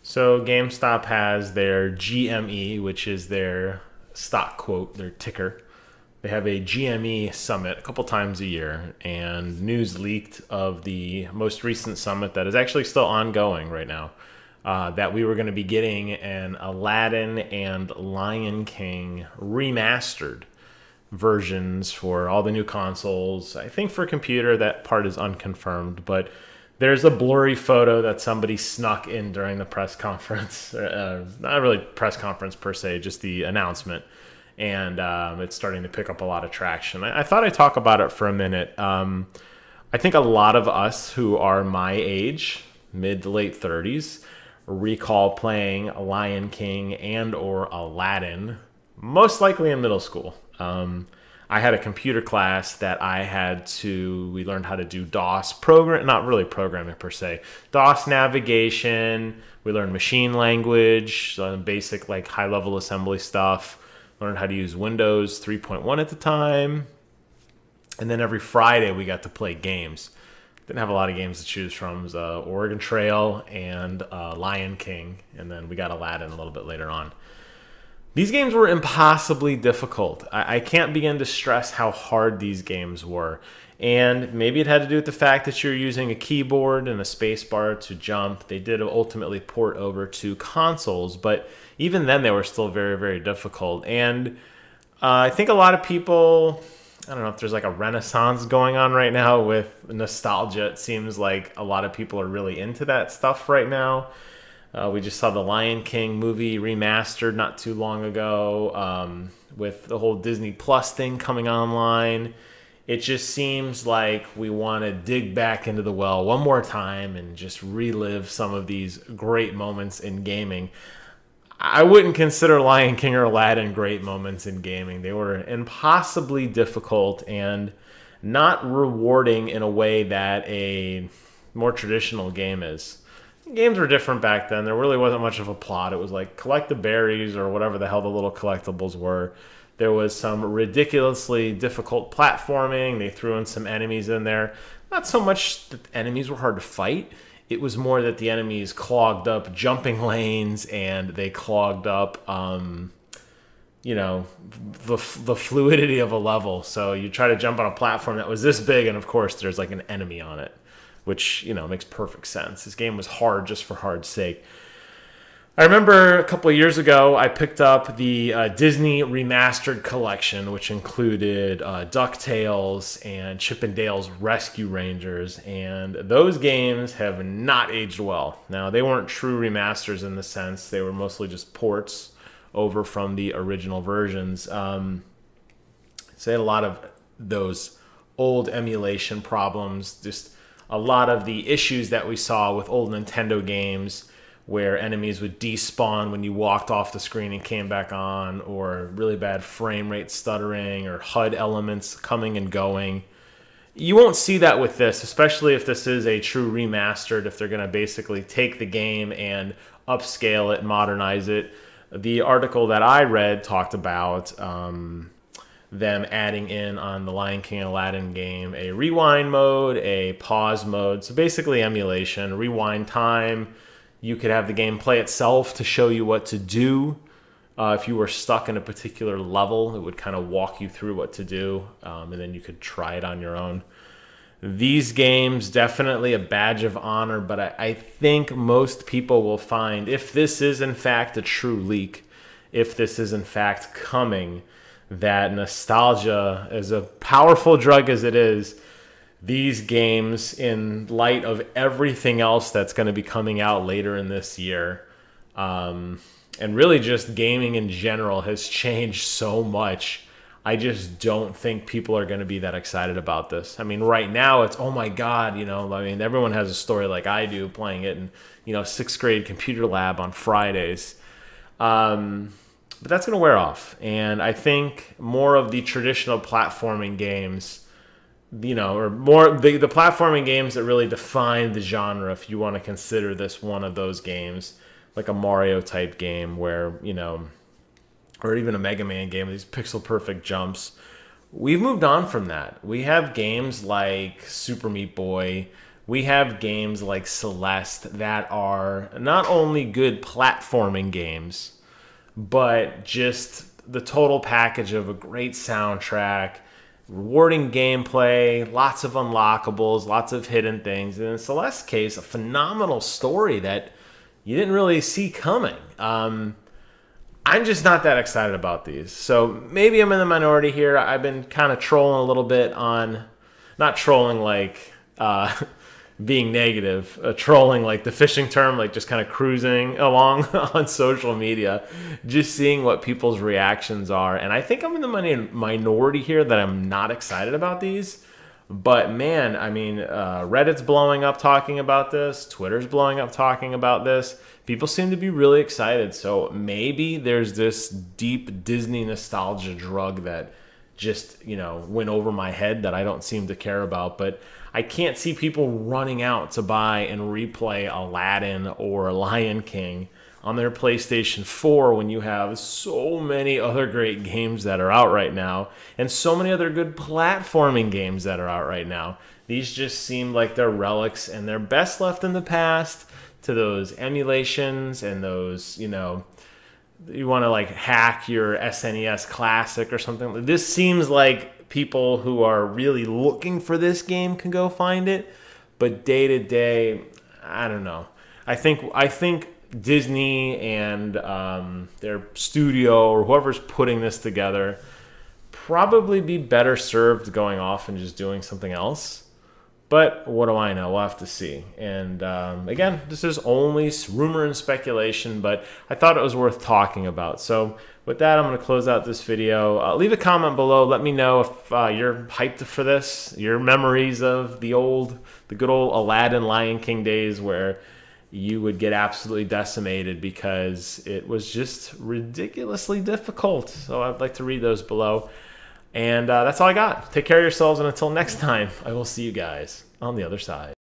So GameStop has their GME, which is their stock quote, their ticker. They have a GME summit a couple times a year, and news leaked of the most recent summit that is actually still ongoing right now. That we were going to be getting an Aladdin and Lion King remastered versions for all the new consoles. I think for computer, that part is unconfirmed, but there's a blurry photo that somebody snuck in during the press conference. Not really press conference per se, just the announcement. And it's starting to pick up a lot of traction. I thought I'd talk about it for a minute. I think a lot of us who are my age, mid to late 30s, recall playing Lion King and or Aladdin, most likely in middle school. I had a computer class that we learned how to do DOS program, not really programming per se, DOS navigation. We learned machine language, basic like high level assembly stuff. Learned how to use Windows 3.1 at the time. And then every Friday we got to play games. Didn't have a lot of games to choose from. It was Oregon Trail and Lion King. And then we got Aladdin a little bit later on. These games were impossibly difficult. I can't begin to stress how hard these games were. And maybe it had to do with the fact that you're using a keyboard and a spacebar to jump. They did ultimately port over to consoles, but even then they were still very, very difficult. And I think a lot of people, I don't know if there's like a renaissance going on right now with nostalgia. It seems like a lot of people are really into that stuff right now. We just saw the Lion King movie remastered not too long ago, with the whole Disney Plus thing coming online. It just seems like we want to dig back into the well one more time and just relive some of these great moments in gaming. I wouldn't consider Lion King or Aladdin great moments in gaming. They were impossibly difficult and not rewarding in a way that a more traditional game is. Games were different back then. There really wasn't much of a plot. It was like collect the berries or whatever the hell the little collectibles were. There was some ridiculously difficult platforming. They threw in some enemies in there. Not so much that the enemies were hard to fight. It was more that the enemies clogged up jumping lanes and they clogged up, the fluidity of a level. So you try to jump on a platform that was this big, and of course there's like an enemy on it, which, makes perfect sense. This game was hard just for hard's sake. I remember a couple of years ago, I picked up the Disney Remastered Collection, which included DuckTales and Chip and Dale's Rescue Rangers, and those games have not aged well. Now, they weren't true remasters in the sense. They were mostly just ports over from the original versions. So they had a lot of those old emulation problems, just a lot of the issues that we saw with old Nintendo games where enemies would despawn when you walked off the screen and came back on, or really bad frame rate stuttering, or HUD elements coming and going. You won't see that with this, especially if this is a true remastered, if they're going to basically take the game and upscale it, modernize it. The article that I read talked about them adding in on the Lion King and Aladdin game a rewind mode, a pause mode, so basically emulation, rewind time. You could have the game play itself to show you what to do. If you were stuck in a particular level, it would kind of walk you through what to do, and then you could try it on your own. These games, definitely a badge of honor, but I think most people will find, if this is in fact a true leak, if this is in fact coming, that nostalgia, as a powerful drug as it is, these games, in light of everything else that's going to be coming out later in this year, and really just gaming in general has changed so much. I just don't think people are going to be that excited about this. I mean, right now it's, oh my God, everyone has a story like I do playing it in, sixth grade computer lab on Fridays. But that's going to wear off. And I think more of the traditional platforming games, or more the platforming games that really define the genre, if you want to consider this one of those games, like a Mario type game where, or even a Mega Man game, these pixel perfect jumps. We've moved on from that. We have games like Super Meat Boy, we have games like Celeste that are not only good platforming games, but just the total package of a great soundtrack, rewarding gameplay, lots of unlockables, lots of hidden things. And in Celeste's case, a phenomenal story that you didn't really see coming. I'm just not that excited about these. So maybe I'm in the minority here. I've been kind of trolling a little bit on, not trolling like being negative, trolling like the fishing term, like just kind of cruising along on social media, just seeing what people's reactions are. And I think I'm in the minority here that I'm not excited about these. But man, I mean, Reddit's blowing up talking about this. Twitter's blowing up talking about this. People seem to be really excited. So maybe there's this deep Disney nostalgia drug that just, you know, went over my head that I don't seem to care about. But I can't see people running out to buy and replay Aladdin or Lion King on their PlayStation 4 when you have so many other great games that are out right now and so many other good platforming games that are out right now. These just seem like they're relics and they're best left in the past to those emulations and those, you know, you want to like hack your SNES Classic or something. This seems like people who are really looking for this game can go find it, but day to day, I don't know. I think Disney and their studio or whoever's putting this together probably be better served going off and just doing something else. But what do I know? We'll have to see. And again, this is only rumor and speculation, but I thought it was worth talking about. So with that, I'm going to close out this video. Leave a comment below. Let me know if you're hyped for this, your memories of the good old Aladdin Lion King days where you would get absolutely decimated because it was just ridiculously difficult. So I'd like to read those below. And that's all I got. Take care of yourselves, and until next time, I will see you guys on the other side.